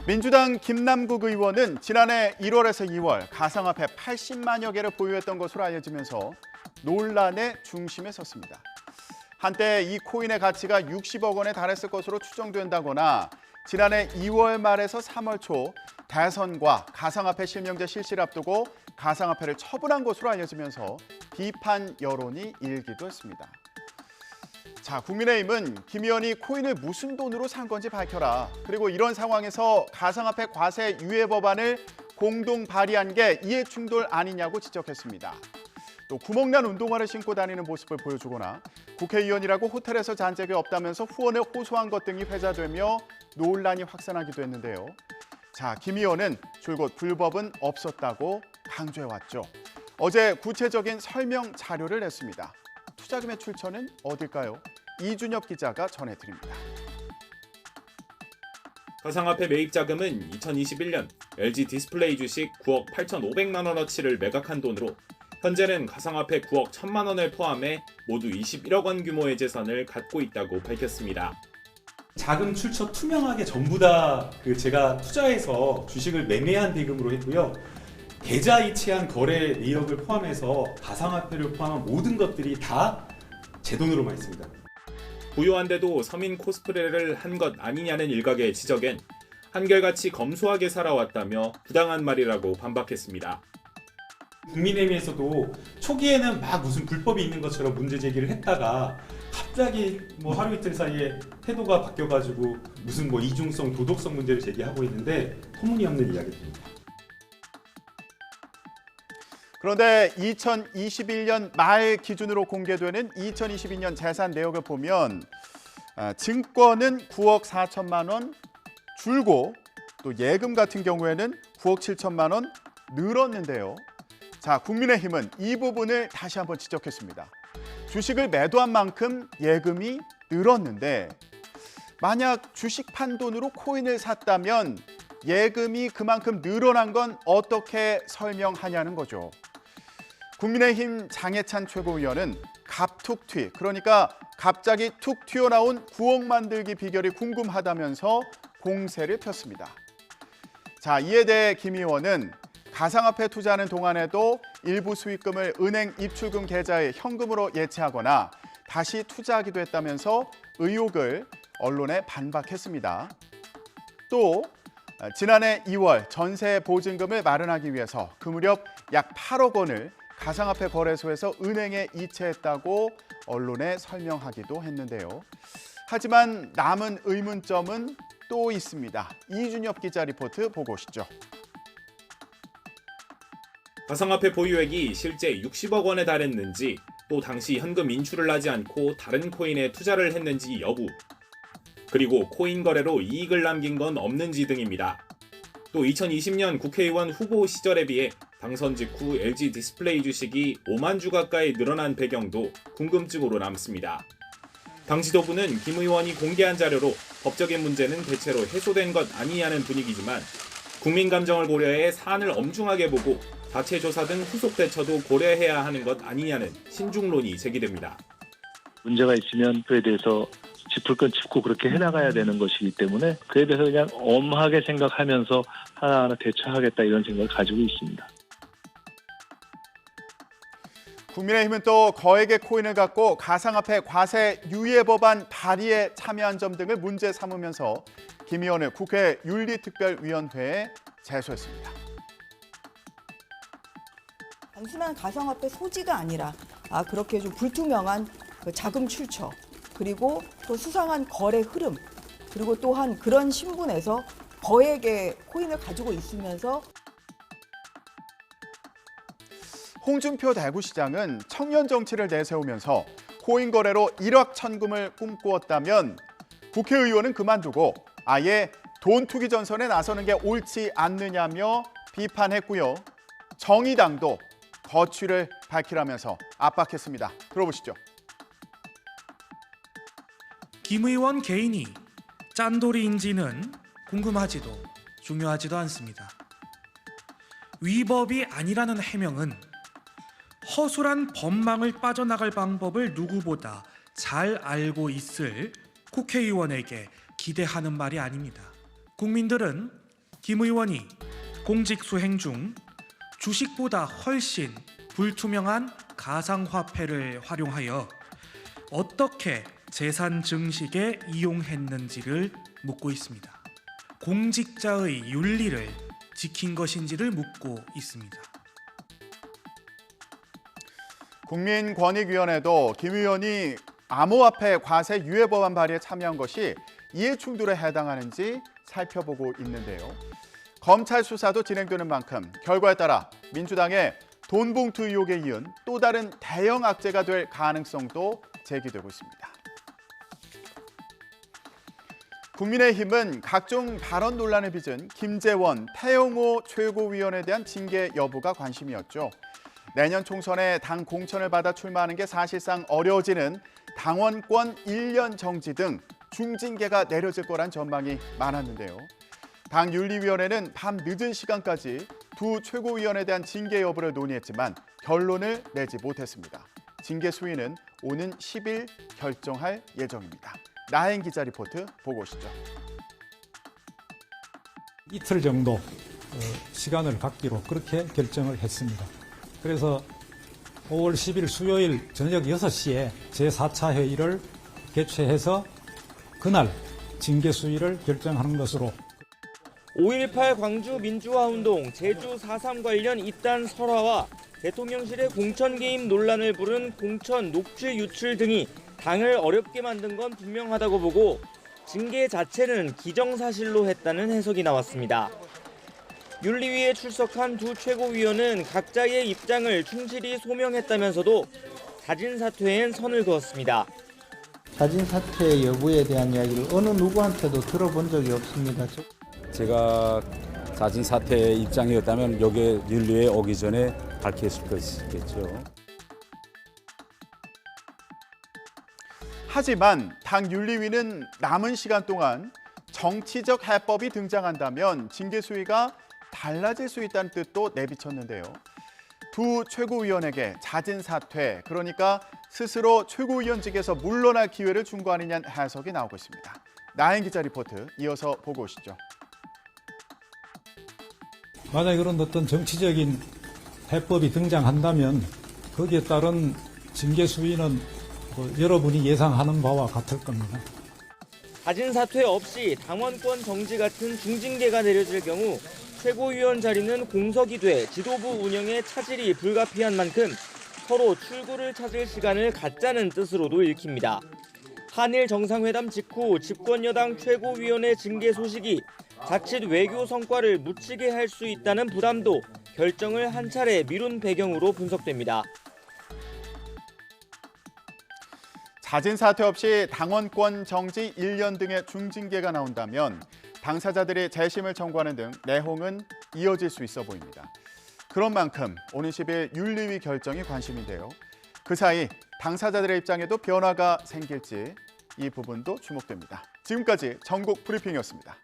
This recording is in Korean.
민주당 김남국 의원은 지난해 1월에서 2월 가상화폐 80만여 개를 보유했던 것으로 알려지면서 논란의 중심에 섰습니다. 한때 이 코인의 가치가 60억 원에 달했을 것으로 추정된다거나 지난해 2월 말에서 3월 초 대선과 가상화폐 실명제 실시를 앞두고 가상화폐를 처분한 것으로 알려지면서 비판 여론이 일기도 했습니다. 자, 국민의힘은 김 의원이 코인을 무슨 돈으로 산 건지 밝혀라. 그리고 이런 상황에서 가상화폐 과세 유예 법안을 공동 발의한 게 이해충돌 아니냐고 지적했습니다. 또 구멍난 운동화를 신고 다니는 모습을 보여주거나 국회의원이라고 호텔에서 잔 적이 없다면서 후원을 호소한 것 등이 회자되며 논란이 확산하기도 했는데요. 자, 김 의원은 줄곧 불법은 없었다고 강조해왔죠. 어제 구체적인 설명 자료를 냈습니다. 투자금의 출처는 어딜까요? 이준엽 기자가 전해드립니다. 가상화폐 매입 자금은 2021년 LG 디스플레이 주식 9억 8,500만 원어치를 매각한 돈으로 현재는 가상화폐 9억 1,000만 원을 포함해 모두 21억 원 규모의 재산을 갖고 있다고 밝혔습니다. 자금 출처 투명하게 전부 다 제가 투자해서 주식을 매매한 대금으로 했고요. 계좌 이체한 거래 내역을 포함해서 가상화폐를 포함한 모든 것들이 다 제 돈으로만 있습니다. 부유한데도 서민 코스프레를 한 것 아니냐는 일각의 지적엔 한결같이 검소하게 살아왔다며 부당한 말이라고 반박했습니다. 국민의힘에서도 초기에는 막 무슨 불법이 있는 것처럼 문제 제기를 했다가 갑자기 하루 이틀 사이에 태도가 바뀌어가지고 무슨 이중성, 도덕성 문제를 제기하고 있는데 터무니없는 이야기입니다. 그런데 2021년 말 기준으로 공개되는 2022년 재산 내역을 보면 증권은 9억 4천만 원 줄고 또 예금 같은 경우에는 9억 7천만 원 늘었는데요. 자, 국민의힘은 이 부분을 다시 한번 지적했습니다. 주식을 매도한 만큼 예금이 늘었는데 만약 주식 판 돈으로 코인을 샀다면 예금이 그만큼 늘어난 건 어떻게 설명하냐는 거죠. 국민의힘 장해찬 최고위원은 갑툭튀, 그러니까 갑자기 툭 튀어나온 9억 만들기 비결이 궁금하다면서 공세를 폈습니다. 자, 이에 대해 김 의원은 가상화폐 투자하는 동안에도 일부 수익금을 은행 입출금 계좌에 현금으로 예치하거나 다시 투자하기도 했다면서 의혹을 언론에 반박했습니다. 또 지난해 2월 전세 보증금을 마련하기 위해서 그 무렵 약 8억 원을 가상화폐 거래소에서 은행에 이체했다고 언론에 설명하기도 했는데요. 하지만 남은 의문점은 또 있습니다. 이준엽 기자 리포트 보고 오시죠. 가상화폐 보유액이 실제 60억 원에 달했는지, 또 당시 현금 인출을 하지 않고 다른 코인에 투자를 했는지 여부, 그리고 코인 거래로 이익을 남긴 건 없는지 등입니다. 또 2020년 국회의원 후보 시절에 비해 당선 직후 LG 디스플레이 주식이 5만 주 가까이 늘어난 배경도 궁금증으로 남습니다. 당 지도부는 김 의원이 공개한 자료로 법적인 문제는 대체로 해소된 것 아니냐는 분위기지만 국민 감정을 고려해 사안을 엄중하게 보고 자체 조사 등 후속 대처도 고려해야 하는 것 아니냐는 신중론이 제기됩니다. 문제가 있으면 그에 대해서 짚을 건 짚고 그렇게 해나가야 되는 것이기 때문에 그에 대해서 그냥 엄하게 생각하면서 하나하나 대처하겠다 이런 생각을 가지고 있습니다. 국민의힘은 또 거액의 코인을 갖고 가상화폐 과세 유예 법안 발의에 참여한 점 등을 문제 삼으면서 김 의원을 국회 윤리특별위원회에 제소했습니다. 단순한 가상화폐 소지가 아니라 그렇게 좀 불투명한 자금 출처, 그리고 또 수상한 거래 흐름, 그리고 또한 그런 신분에서 거액의 코인을 가지고 있으면서 홍준표 대구시장은 청년 정치를 내세우면서 코인 거래로 1억 천금을 꿈꾸었다면 국회의원은 그만두고 아예 돈 투기 전선에 나서는 게 옳지 않느냐며 비판했고요. 정의당도 거취를 밝히라면서 압박했습니다. 들어보시죠. 김 의원 개인이 짠돌이인지는 궁금하지도 중요하지도 않습니다. 위법이 아니라는 해명은 허술한 법망을 빠져나갈 방법을 누구보다 잘 알고 있을 국회의원에게 기대하는 말이 아닙니다. 국민들은 김 의원이 공직 수행 중 주식보다 훨씬 불투명한 가상화폐를 활용하여 어떻게 재산 증식에 이용했는지를 묻고 있습니다. 공직자의 윤리를 지킨 것인지를 묻고 있습니다. 국민권익위원회도 김 의원이 암호화폐 과세 유예 법안 발의에 참여한 것이 이해충돌에 해당하는지 살펴보고 있는데요. 검찰 수사도 진행되는 만큼 결과에 따라 민주당의 돈봉투 의혹에 이은 또 다른 대형 악재가 될 가능성도 제기되고 있습니다. 국민의힘은 각종 발언 논란을 빚은 김재원, 태영호 최고위원에 대한 징계 여부가 관심이었죠. 내년 총선에 당 공천을 받아 출마하는 게 사실상 어려워지는 당원권 1년 정지 등 중징계가 내려질 거란 전망이 많았는데요. 당 윤리위원회는 밤 늦은 시간까지 두 최고위원에 대한 징계 여부를 논의했지만 결론을 내지 못했습니다. 징계 수위는 오는 10일 결정할 예정입니다. 나행 기자 리포트 보고 오시죠. 이틀 정도 시간을 갖기로 그렇게 결정을 했습니다. 그래서 5월 10일 수요일 저녁 6시에 제4차 회의를 개최해서 그날 징계 수위를 결정하는 것으로 5.18 광주 민주화운동, 제주 4.3 관련 입단 설화와 대통령실의 공천 개입 논란을 부른 공천 녹취 유출 등이 당을 어렵게 만든 건 분명하다고 보고 징계 자체는 기정사실로 했다는 해석이 나왔습니다. 윤리위에 출석한 두 최고위원은 각자의 입장을 충실히 소명했다면서도 자진 사퇴엔 선을 그었습니다. 자진 사퇴 여부에 대한 이야기를 어느 누구한테도 들어본 적이 없습니다. 제가 자진 사퇴의 입장이었다면 여기에 윤리에 오기 전에 밝혔을 것이겠죠. 하지만 당 윤리위는 남은 시간 동안 정치적 해법이 등장한다면 징계 수위가 달라질 수 있다는 뜻도 내비쳤는데요. 두 최고위원에게 자진 사퇴, 그러니까 스스로 최고위원직에서 물러날 기회를 준 거 아니냐는 해석이 나오고 있습니다. 나행 기자 리포트 이어서 보고 오시죠. 만약에 그런 어떤 정치적인 해법이 등장한다면 거기에 따른 징계 수위는 여러분이 예상하는 바와 같을 겁니다. 자진 사퇴 없이 당원권 정지 같은 중징계가 내려질 경우 최고위원 자리는 공석이 돼 지도부 운영에 차질이 불가피한 만큼 서로 출구를 찾을 시간을 갖자는 뜻으로도 읽힙니다. 한일 정상회담 직후 집권여당 최고위원의 징계 소식이 자칫 외교 성과를 묻히게 할 수 있다는 부담도 결정을 한 차례 미룬 배경으로 분석됩니다. 자진 사퇴 없이 당원권 정지 1년 등의 중징계가 나온다면 당사자들이 재심을 청구하는 등 내홍은 이어질 수 있어 보입니다. 그런 만큼 오는 10일 윤리위 결정이 관심인데요. 그 사이 당사자들의 입장에도 변화가 생길지 이 부분도 주목됩니다. 지금까지 전국 브리핑이었습니다.